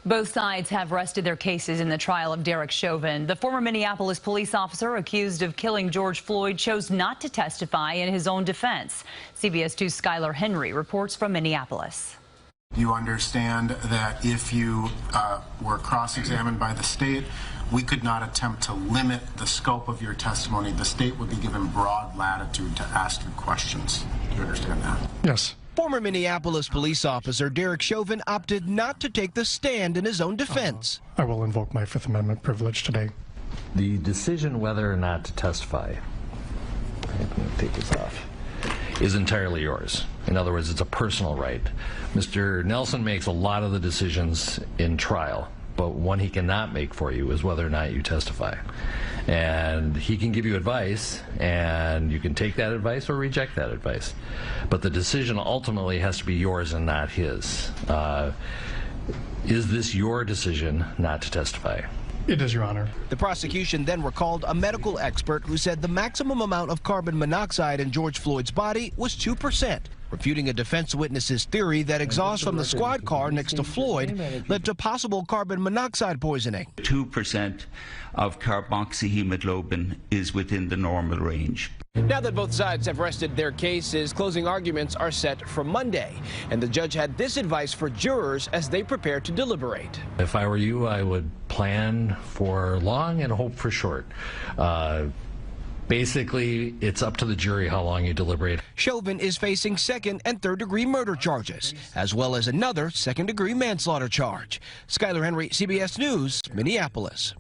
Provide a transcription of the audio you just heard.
Both sides have rested their cases in the trial of Derek Chauvin. The former Minneapolis police officer accused of killing George Floyd chose not to testify in his own defense. CBS 2's Skyler Henry reports from Minneapolis. You understand that if you were cross-examined by the state, we could not attempt to limit the scope of your testimony. The state would be given broad latitude to ask you questions. Do you understand that? Yes. Former Minneapolis police officer Derek Chauvin opted not to take the stand in his own defense. I will invoke my Fifth Amendment privilege today. The decision whether or not to testify, I'm going to take this off, is entirely yours. In other words, it's a personal right. Mr. Nelson makes a lot of the decisions in trial, but one he cannot make for you is whether or not you testify. And he can give you advice, and you can take that advice or reject that advice. But the decision ultimately has to be yours and not his. Is this your decision not to testify? It is, Your Honor. The prosecution then recalled a medical expert who said the maximum amount of carbon monoxide in George Floyd's body was 2%, refuting a defense witness's theory that exhaust from the squad car next to Floyd led to possible carbon monoxide poisoning. 2% of carboxyhemoglobin is within the normal range. Now that both sides have rested their cases, closing arguments are set for Monday. And the judge had this advice for jurors as they prepare to deliberate. If I were you, I would plan for long and hope for short. Basically, it's up to the jury how long you deliberate. Chauvin is facing second and third-degree murder charges, as well as another second-degree manslaughter charge. Skyler Henry, CBS News, Minneapolis.